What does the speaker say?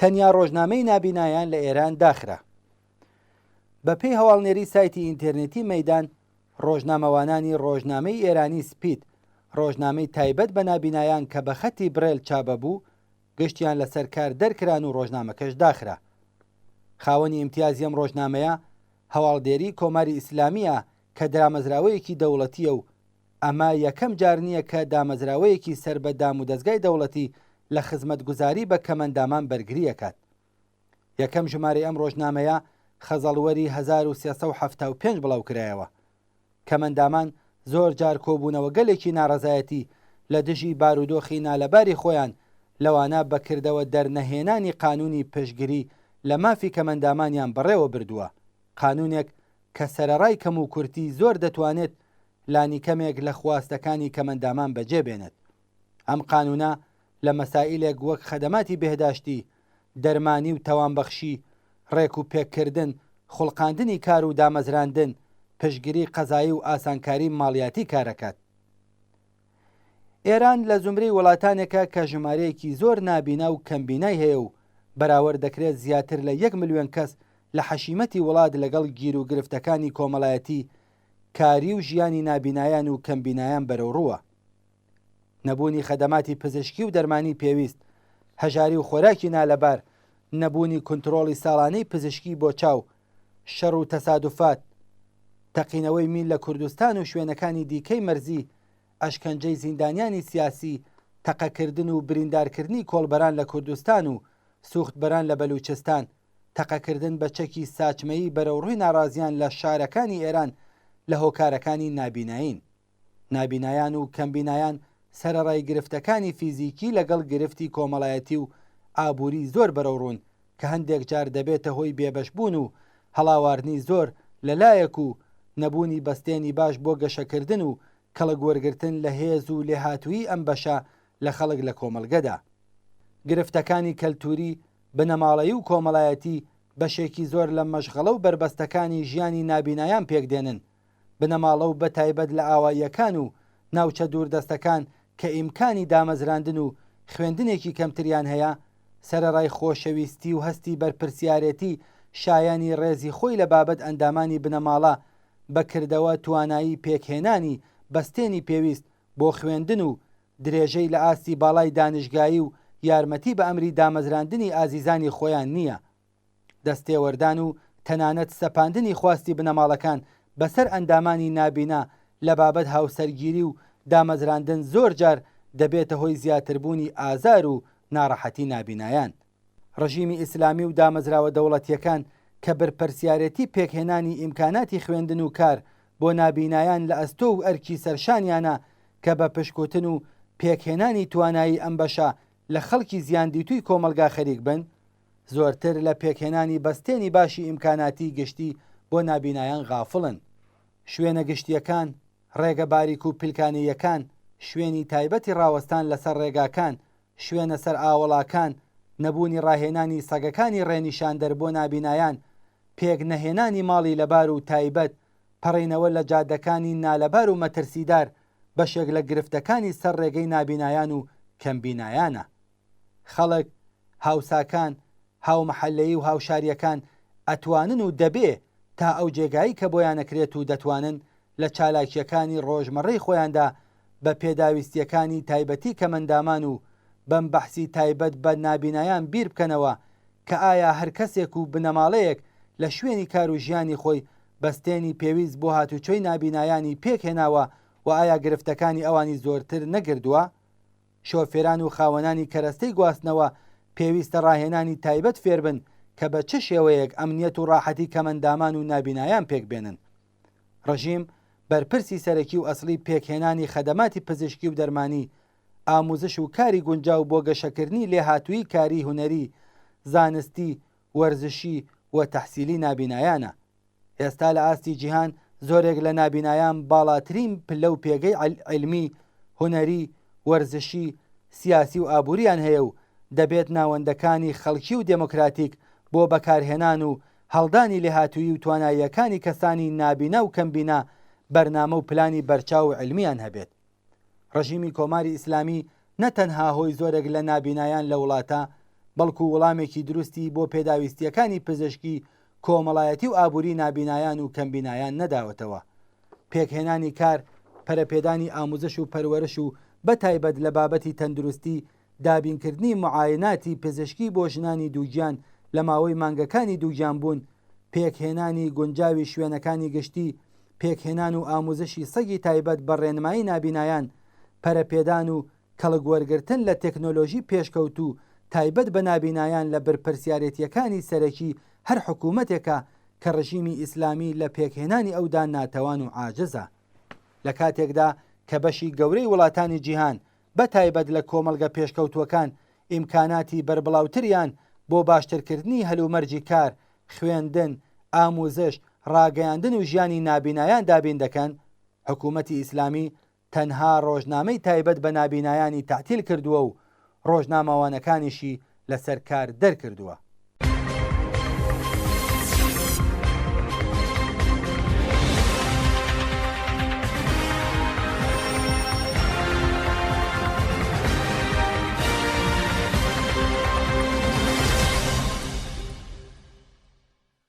تەنیا ڕۆژنامەی نابینایان لە ئێران داخرا. بەپێی هەواڵنێری سایتی ئینتەرنێتی مەیدان، ڕۆژنامەوانانی ڕۆژنامەی ئێرانی سپید، ڕۆژنامەی تایبەت بە نابینایان کە بە خەتی برێل چاپە بوو، گشتیان لەسەر کار دەرکران و ڕۆژنامەکەش داخرا. خاوەنی ئیمتیازی ئەم ڕۆژنامەیە هەواڵدێری کۆماری ئیسلامیە کە دامەزراوەیەکی دەوڵەتیە و ئەمە یەکەم جار نییە کە دامەزراوەیەکی سربەدام و دەستگای دەوڵەتی لە خزمەتگوزاری بە کەمەندامان بەرگریەکات. یەکەم ژمارەی ئەم ڕۆژنامەیە خەزەڵوەری 1375 بڵاو کرایەوە. کەمەندامان زۆر جار کۆبوونەوە گەلێکی ناڕەزایەتی لە دژی بارودۆخی نالەباری خۆیان لەوانە بەکردەوە دەرنەهێنانی قانونی پشتگیری لە مافی کەمەندامانیان بەڕێوە بردووە. قانونێک کە سەرەڕای کەم و کورتی زۆر دەتوانێت لانی کەمێک لە خواستەکانی کەمەندامان بەجێبێنێت. ئەم قانونە لە مەسائلێک وەک خەدەماتی بێهداشتی، دەرمانی و تەوانبەخشی، ڕێک و پێکردن، خوڵقاندنی کار و دامەزراندن، پشتگیری قەزایی و ئاسانکاری ماڵیاتی کارەکات. ئێران لە زمرەی وڵاتانێکە کە ژمارەیەکی زۆر نابینا و کەمبینای هەیە و بەراورد دەکرێت زیاتر لە 1 ملیۆن کەس لە حەشیمەتی وڵات لەگەڵ گیر و گرفتەکانی کۆمەڵایەتی، کاری و ژیانی نابینایان و کەمبینایان بەرەو ڕووە. نەبوونی خەدەماتی پزیشکی و دەرمانی پێویست، هەژاری و خۆراکی نالەبار، نەبوونی کۆنتڕۆڵی ساڵانەی پزیشکی بۆ چاو، شەڕ و تەسادوفات، تەقینەوەی میل لە کوردستان و شوێنەکانی دیکەی مەرزی، ئەشکەنجەی زیندانیانی سیاسی، تەقەکردن و بریندارکردنی کۆڵبەران لە کوردستان و سوختبەران لە بەلوچستان، تەقەکردن بە چەکی ساچمەیی بەرەوڕووی ناڕازیان لە شارەکانی ئێران لە هۆکارەکانی نابیناین. نابینایان و کەمبینایان سەرەڕای گرفتەکانی فیزیکی لەگەڵ گرفتی کۆمەڵایەتی و ئابووری زۆر بەرەوڕوون کە هەندێک جار دەبێتە هۆی بێبەشبوون و هەڵاواردنی زۆر لەلایەک و نەبوونی بەستێنی باش بۆ گەشەکردن و کەڵک وەرگرتن لە هێز و لێهاتووی ئەم بەشە لە خەڵک لە کۆمەڵگەدا. گرفتەکانی کەلتوری، بنەماڵەیی و کۆمەڵایەتی بەشێکی زۆر لە مەشغەڵە و بربەستەکانی ژیانی نابینایان پێکدێنن. بنەماڵە و بەتایبەت لە ئاواییەکان و ناوچە دووردەستەکان کە ئیمکانی دامەزراندن و خوێندنێکی کەمتریان هەیە، سەرەڕای خۆشەویستی و هەستی بەرپرسیارەتی شایانی ڕێزی خۆی لە بابەت ئەندامانی بنەماڵە بەکردەوە توانایی پێکهێنانی بەستێنی پێویست بۆ خوێندن و درێژەی لە ئاستی باڵای دانیشگایی و یارمەتی بە ئەمری دامەزراندنی ئازیزانی خۆیان نییە. دەستێوەردان و تەنانەت سەپاندنی خواستی بنەماڵەکان بەسەر ئەندامانی نابینا لە بابەت هاوسەرگیری و دامەزراندن زۆر جار دەبێتە هۆی زیاتربوونی ئازار و ناڕەحەتی نابینایان. ڕژیمی ئیسلامی و دامەزراوە دەوڵەتیەکان کە بەرپرسیارەتی پێکهێنانی ئیمکاناتی خوێندن و کار بۆ نابینایان لە ئەستۆ و ئەرکی سەرشانیانە کە بە پشکوتن و پێکهێنانی توانایی ئەم بەشە لە خەڵکی زیاندیتووی کۆمەلگا خەریک بن، زۆرتر لە پێکهێنانی بەستێنی باشی ئیمکاناتی گشتی بۆ نابینایان غافڵن. شوێنە گشتیەکان، ڕێگە باریک و پیلکانیەکان، شوێنی تایبەتی ڕاوەستان لەسەر ڕێگاکان، شوێنە سەر ئاوەڵاکان، نەبوونی ڕاهێنانی سەگەکانی ڕێنیشاندەر بۆ نابینایان، پێک نەهێنانی ماڵی لەبار و تایبەت، پەڕینەوە لە جادەکانی نالەبار و مەترسیدار بەشێک لە گرفتەکانی سەر ڕێگەی نابینایان و کەمبینایانە. خەڵک، هاوساکان، هاومەحەلەیی و هاوشاریەکان ئەتوانن و دەبێ تا ئەو جێگایی کە بۆیانەکرێت و دەتوانن لە چالاکیەکانی ڕۆژمەڕەی خۆیاندا بە پێداویستیەکانی تایبەتی کەمەندامان و بەم بەحسی تایبەت بە نابینایان بیر بکەنەوە کە ئایا هەر کەسێک و بنەماڵەیەک لە شوێنی کار و ژیانی خۆی بەستێنی پێویست بۆ هاتوچۆی نابینایانی پێکهێناوە و ئایا گرفتەکانی ئەوانی زۆرتر نەگردووە؟ شۆفێران و خاوەنانی کەرەستەی گواستنەوە پێویستە ڕاهێنانی تایبەت فێربن کە بە چه شێوەیەک ئەمنیەت و ڕاحەتی کەمەندامان و نابینایان پێکبێنن. ڕژیم بەرپرسی سەرەکی و ئەسڵی پێکهێنانی خەدەماتی پزیشکی و دەرمانی، ئاموزش و کاری گونجاو بۆ گەشەکردنی لێهاتووی کاری هونەری، زانستی، وەرزشی و تەحسیلی نابینایانە. ئێستا لە ئاستی جیهان زۆرێک لە نابینایان باڵاترین پلە و پێگەی عیلمی، هونەری، وەرزشی، سیاسی و ئابووریان هەیە و دەبێت ناوەندەکانی خەڵکی و دموکراتیک بۆ بەکارهێنان و هەڵدانی لێهاتووی و تواناییەکانی کەسانی نابینا و کەمبینا بەرنامە و پلانی بەرچاو و علمیان هەبێت. ڕژیمی کۆماری ئیسلامی نەتەنها هۆی زۆرێک لە نابینایان لە وڵاتە، بەڵکو وەڵامێکی دروستی بۆ پێداویستیەکانی پزیشکی کۆمەڵایەتی و ئابووری نابینایان و کەمبینایان نەداوەتەوە. پێکهێنانی کار، پەرەپێدانی ئاموزش و پەروەرش و بەتایبەت لە بابەتی تەندروستی، دابینکردنی معایناتی پزیشکی بۆ ژنانی دووگیان لە ماوەی مانگەکانی دووگیان بوون، پێکهێنانی گونجاوی شوێنەکانی گشتی، پێکهێنان و ئاموزشی سەگی تایبەت بە ڕێنمایی نابینایان، پەرەپێدان و کەڵگوەرگرتن لە تەکنۆلۆژی پێشکەوت و تایبەت بە نابینایان لە بەرپرسیارەتیەکانی سەرەکی هەر حکوومەتێکە کە ڕژیمی ئیسلامی لە پێکهێنانی ئەودا ناتەوان و عاجزە. لە کاتێکدا کە بەشی گەورەی وڵاتانی جیهان بە تایبەت لە کۆمەڵگە پێشکەوتوەکان ئیمکاناتی بربڵاوتریان بۆ باشترکردنی هەلومەرجی کار، خوێندن، ئاموزش، ڕاگەیاندن و ژیانی نابینایان دابین دەکەن، حکوومەتی ئیسلامی تەنها ڕۆژنامەی تایبەت بە نابینایانی تعتیل کردووە و ڕۆژنامەوانەکانیشی لەسەر کار دەرکردووە.